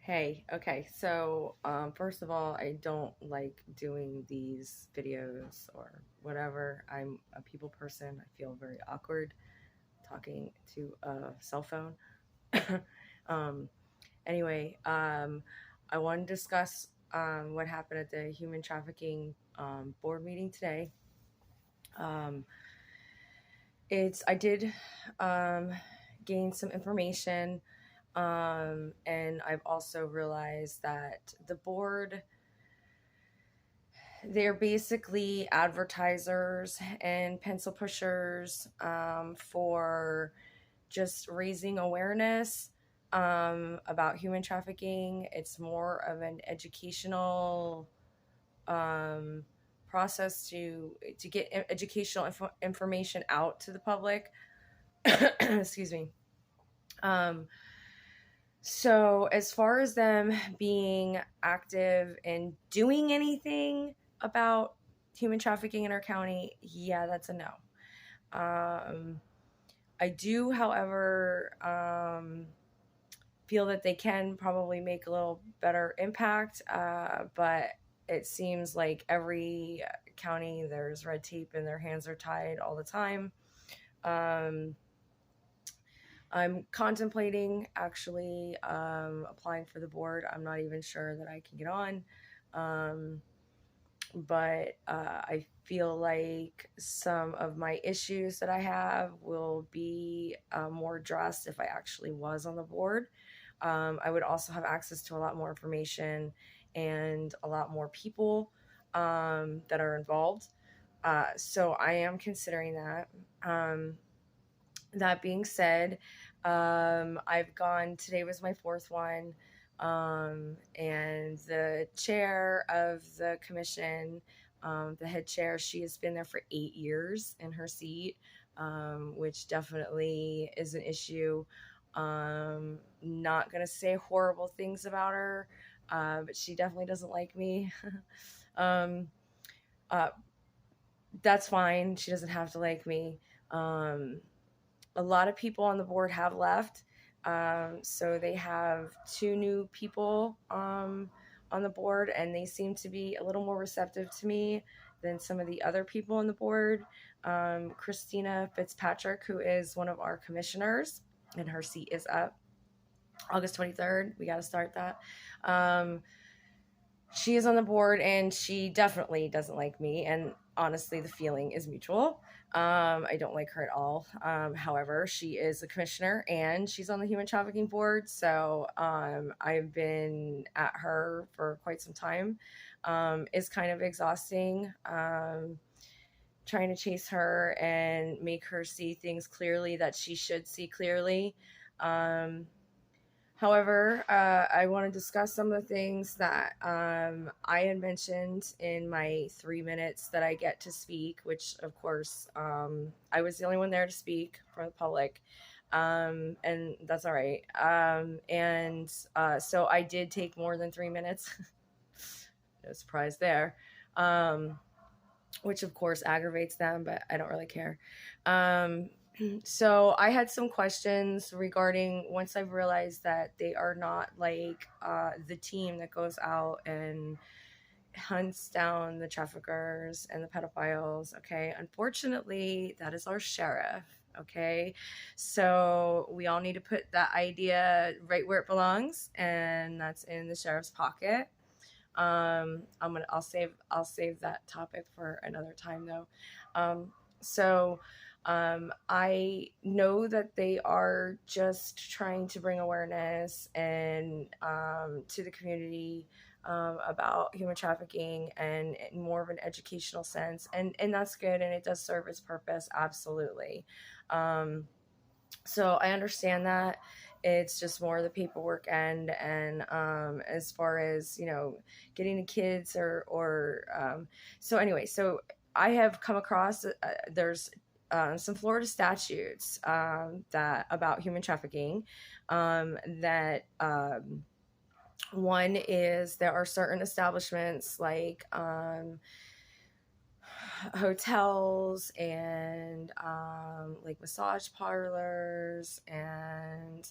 Hey, okay, so first of all, I don't like doing these videos or whatever. I'm a people person. I feel very awkward talking to a cell phone. um, anyway, I want to discuss what happened at the human trafficking board meeting today. Um, I did um, gain some information. And I've also realized that the board, they're basically advertisers and pencil pushers for just raising awareness about human trafficking. It's more of an educational um, process to get educational information out to the public. Excuse me. Um, So, as far as them being active and doing anything about human trafficking in our county, yeah, that's a no. I do, however, feel that they can probably make a little better impact, but it seems like every county there's red tape and their hands are tied all the time. Um, I'm contemplating actually applying for the board. I'm not even sure that I can get on. Um, but I feel like some of my issues that I have will be more addressed if I actually was on the board. I would also have access to a lot more information and a lot more people that are involved. So I am considering that. That being said, I've gone, today was my fourth one. And the chair of the commission, the head chair, she has been there for 8 years in her seat, which definitely is an issue. Not going to say horrible things about her, but she definitely doesn't like me. um, uh, that's fine. She doesn't have to like me. A lot of people on the board have left. So they have two new people on the board, and they seem to be a little more receptive to me than some of the other people on the board. Christina Fitzpatrick, who is one of our commissioners, and her seat is up August 23rd. We got to start that. She is on the board, and she definitely doesn't like me, and honestly the feeling is mutual. I don't like her at all. However, she is a commissioner and she's on the human trafficking board, so I've been at her for quite some time. It's kind of exhausting, trying to chase her and make her see things clearly that she should see clearly. However, I want to discuss some of the things that I had mentioned in my 3 minutes that I get to speak, which, of course, I was the only one there to speak for the public, and that's all right. So I did take more than 3 minutes. No surprise there, which, of course, aggravates them, but I don't really care. So I had some questions regarding, once I've realized that they are not like the team that goes out and hunts down the traffickers and the pedophiles. Okay, unfortunately, that is our sheriff. Okay, so we all need to put that idea right where it belongs, and that's in the sheriff's pocket. I'll save that topic for another time though. So I know that they are just trying to bring awareness and to the community about human trafficking, and in more of an educational sense, and that's good, and it does serve its purpose, absolutely. So I understand that it's just more the paperwork and as far as getting the kids or so anyway, so I have come across there's some Florida statutes that about human trafficking, that one is there are certain establishments like hotels and like massage parlors and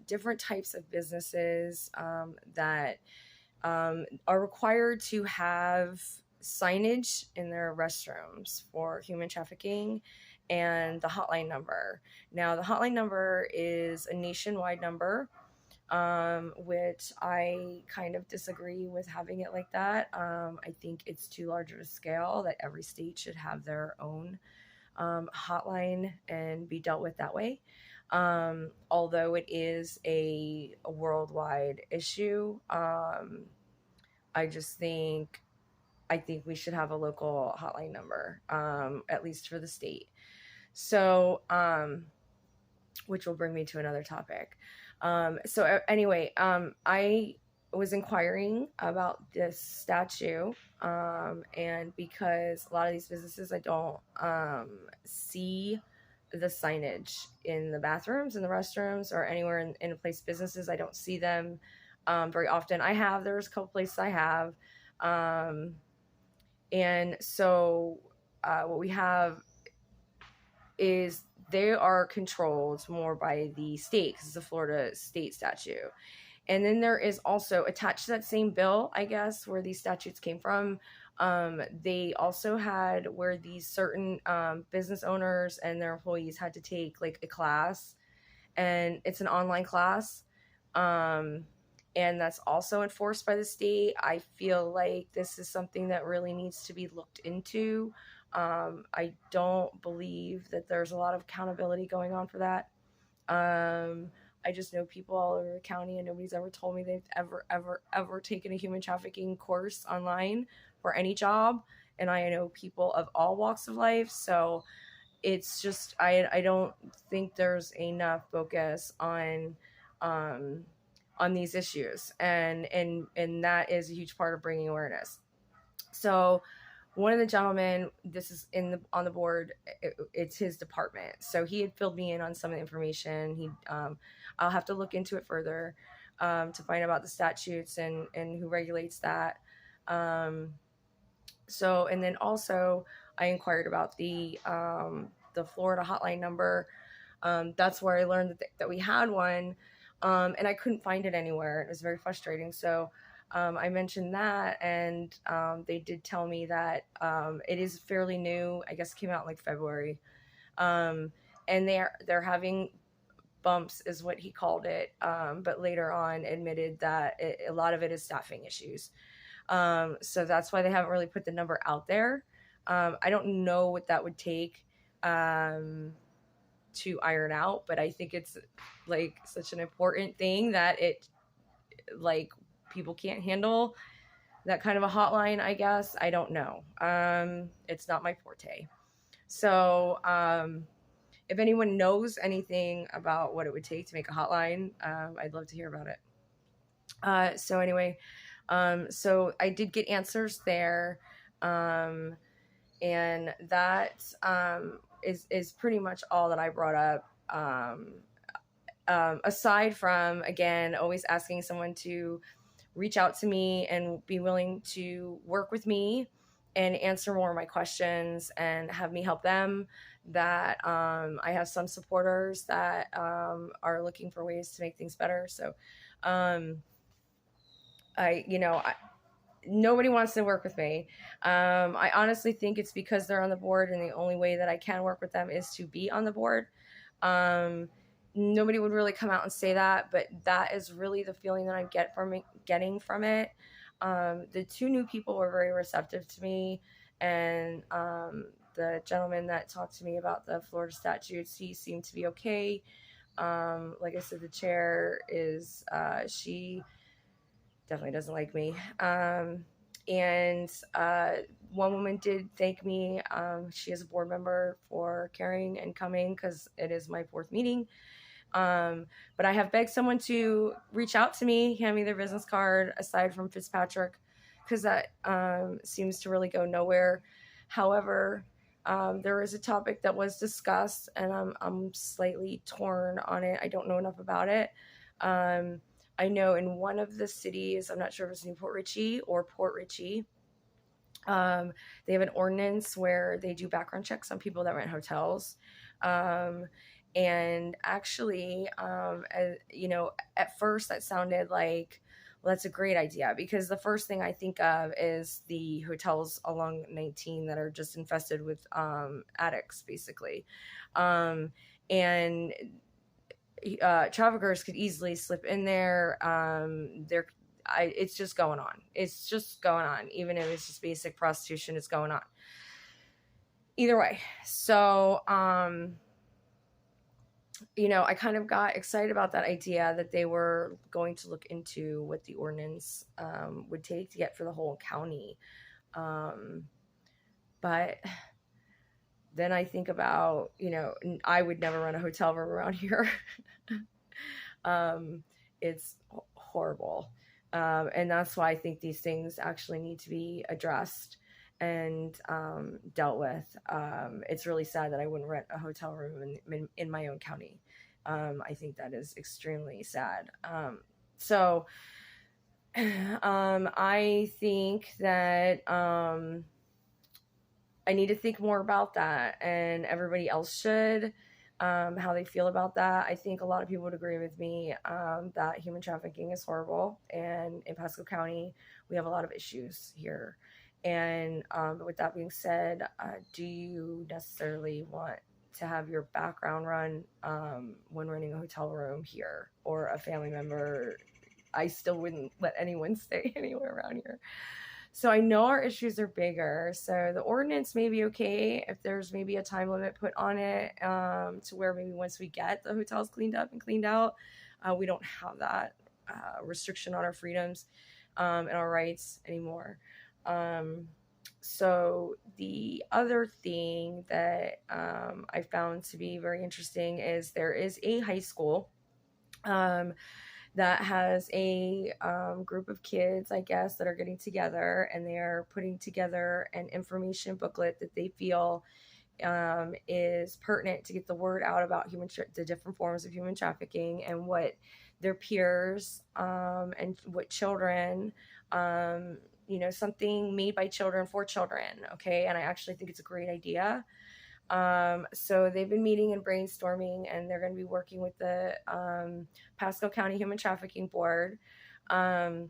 different types of businesses that are required to have signage in their restrooms for human trafficking and the hotline number. Now, the hotline number is a nationwide number, which I kind of disagree with having it like that. I think it's too large of a scale that every state should have their own hotline and be dealt with that way. Although it is a worldwide issue, I just think I think we should have a local hotline number, at least for the state. So, which will bring me to another topic. Anyway, I was inquiring about this statue, and because a lot of these businesses I don't see the signage in the bathrooms, in the restrooms, or anywhere in a place businesses, I don't see them very often. There's a couple places I have, and so what we have is they are controlled more by the state because it's a Florida state statute. And then there is also attached to that same bill, I guess, where these statutes came from. They also had where these certain business owners and their employees had to take like a class, and it's an online class. And that's also enforced by the state. I feel like this is something that really needs to be looked into. I don't believe that there's a lot of accountability going on for that. I just know people all over the county, and nobody's ever told me they've ever taken a human trafficking course online for any job. And I know people of all walks of life. So it's just, I don't think there's enough focus on these issues. And that is a huge part of bringing awareness. So one of the gentlemen, this is on the board, it's his department. So he had filled me in on some of the information. I'll have to look into it further to find out about the statutes and who regulates that. And then also I inquired about the Florida hotline number. That's where I learned that we had one, and I couldn't find it anywhere. It was very frustrating. So I mentioned that, and they did tell me that it is fairly new. I guess it came out in like February, and they're having bumps, is what he called it. But later on, admitted that a lot of it is staffing issues. So that's why they haven't really put the number out there. I don't know what that would take to iron out, but I think it's like such an important thing that people can't handle that kind of a hotline, I guess. I don't know. It's not my forte. So if anyone knows anything about what it would take to make a hotline, I'd love to hear about it. So anyway, so I did get answers there. And that is pretty much all that I brought up. Aside from, again, always asking someone to reach out to me and be willing to work with me and answer more of my questions and have me help them, that I have some supporters that are looking for ways to make things better. So nobody wants to work with me. I honestly think it's because they're on the board, and the only way that I can work with them is to be on the board. Nobody would really come out and say that, but that is really the feeling that I'm getting from it. The two new people were very receptive to me, and the gentleman that talked to me about the Florida statutes, he seemed to be okay. Like I said, the chair is she definitely doesn't like me. And one woman did thank me. She is a board member for caring and coming because it is my 4th meeting. But I have begged someone to reach out to me, hand me their business card, aside from Fitzpatrick, because that seems to really go nowhere. However, there is a topic that was discussed, and I'm slightly torn on it. I don't know enough about it. I know in one of the cities, I'm not sure if it's Newport Richey or Port Richey, they have an ordinance where they do background checks on people that rent hotels. And actually, at first that sounded like, well, that's a great idea, because the first thing I think of is the hotels along 19 that are just infested with addicts, basically. And traffickers could easily slip in there. It's just going on. It's just going on. Even if it's just basic prostitution, it's going on. Either way. So, I kind of got excited about that idea that they were going to look into what the ordinance would take to get for the whole county. But then I think about, I would never run a hotel room around here. It's horrible. And that's why I think these things actually need to be addressed and dealt with. It's really sad that I wouldn't rent a hotel room in my own county. I think that is extremely sad. So I think that I need to think more about that, and everybody else should. How they feel about that. I think a lot of people would agree with me that human trafficking is horrible, and in Pasco County, we have a lot of issues here. And with that being said, do you necessarily want to have your background run when renting a hotel room here, or a family member? I still wouldn't let anyone stay anywhere around here. So I know our issues are bigger. So the ordinance may be okay if there's maybe a time limit put on it, to where maybe once we get the hotels cleaned up and cleaned out, we don't have that restriction on our freedoms and our rights anymore. So the other thing that I found to be very interesting is there is a high school that has a group of kids, I guess, that are getting together, and they are putting together an information booklet that they feel is pertinent to get the word out about the different forms of human trafficking, and what their peers and what children, something made by children for children. Okay. And I actually think it's a great idea. So they've been meeting and brainstorming, and they're going to be working with the Pasco County Human Trafficking Board. So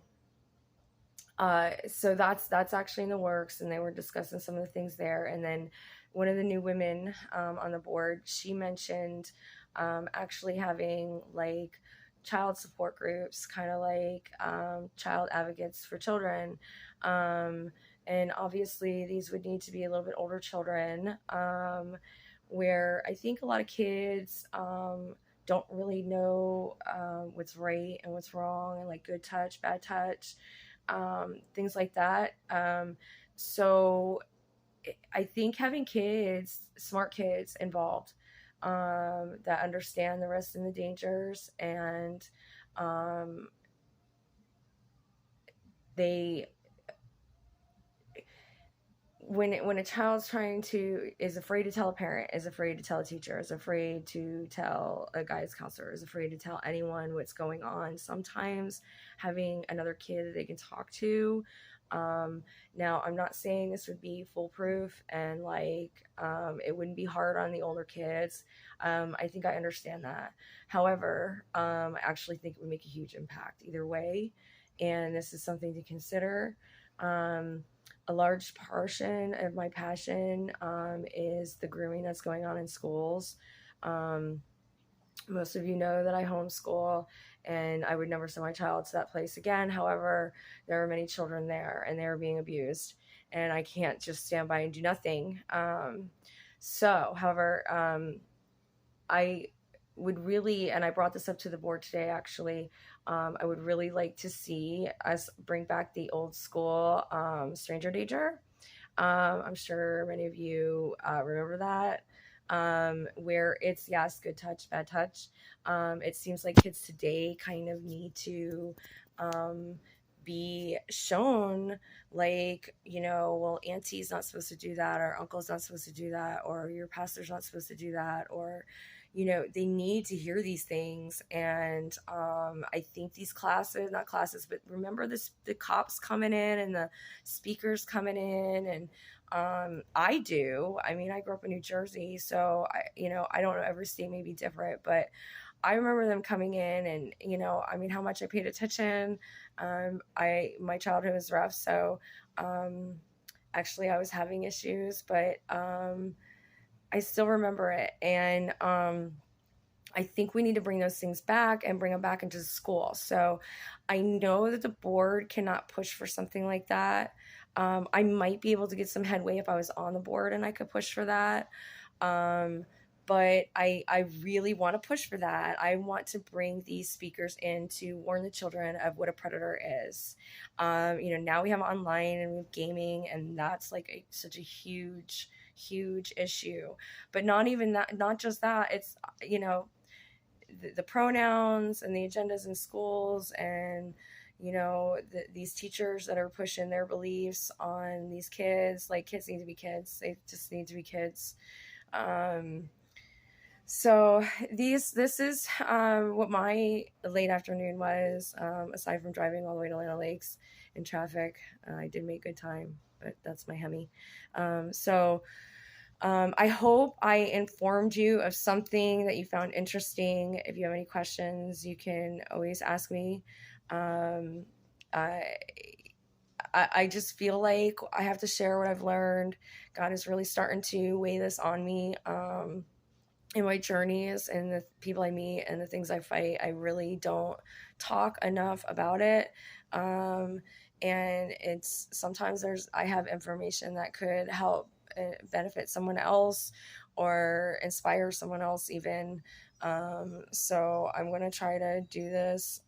that's actually in the works, and they were discussing some of the things there. And then one of the new women on the board, she mentioned actually having like child support groups, kind of like child advocates for children. And obviously these would need to be a little bit older children, where I think a lot of kids don't really know what's right and what's wrong, and like good touch, bad touch, things like that. So I think having kids, smart kids involved, that understand the risks and the dangers, and they when a child's is afraid to tell a parent, is afraid to tell a teacher, is afraid to tell a guidance counselor, is afraid to tell anyone what's going on, sometimes having another kid that they can talk to. Now I'm not saying this would be foolproof, and like it wouldn't be hard on the older kids. I think I understand that. However, I actually think it would make a huge impact either way, and this is something to consider. A large portion of my passion is the grooming that's going on in schools. Most of you know that I homeschool, and I would never send my child to that place again. However, there are many children there, and they are being abused, and I can't just stand by and do nothing. However, I would really, and I brought this up to the board today actually, I would really like to see us bring back the old school stranger danger. I'm sure many of you remember that, where it's, yes, good touch, bad touch. It seems like kids today kind of need to be shown, like, well, auntie's not supposed to do that, or uncle's not supposed to do that, or your pastor's not supposed to do that, or they need to hear these things. And I think these classes, not classes, but remember this, the cops coming in and the speakers coming in. And I do. I mean, I grew up in New Jersey, so I don't know, every state may be different, but I remember them coming in and, I mean, how much I paid attention. My childhood was rough. So, actually I was having issues, but, I still remember it. And, I think we need to bring those things back and bring them back into the school. So I know that the board cannot push for something like that. I might be able to get some headway if I was on the board and I could push for that. Um, but I really want to push for that. I want to bring these speakers in to warn the children of what a predator is. Now we have online and we have gaming, and that's like such a huge issue. But not even that, not just that. It's the pronouns and the agendas in schools, and these teachers that are pushing their beliefs on these kids. Like, kids need to be kids, they just need to be kids. So this is what my late afternoon was, aside from driving all the way to Atlanta Lakes in traffic. I did make good time, but that's my Hemi. I hope I informed you of something that you found interesting. If you have any questions, you can always ask me. I just feel like I have to share what I've learned. God is really starting to weigh this on me. In my journeys and the people I meet and the things I fight, I really don't talk enough about it. And it's sometimes I have information that could help benefit someone else or inspire someone else even. So I'm going to try to do this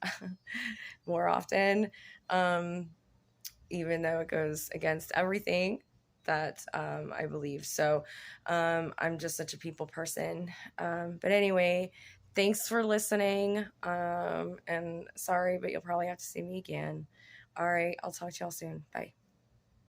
more often, even though it goes against everything that I believe. So I'm just such a people person. But anyway, thanks for listening. And sorry, but you'll probably have to see me again. All right, I'll talk to y'all soon. Bye.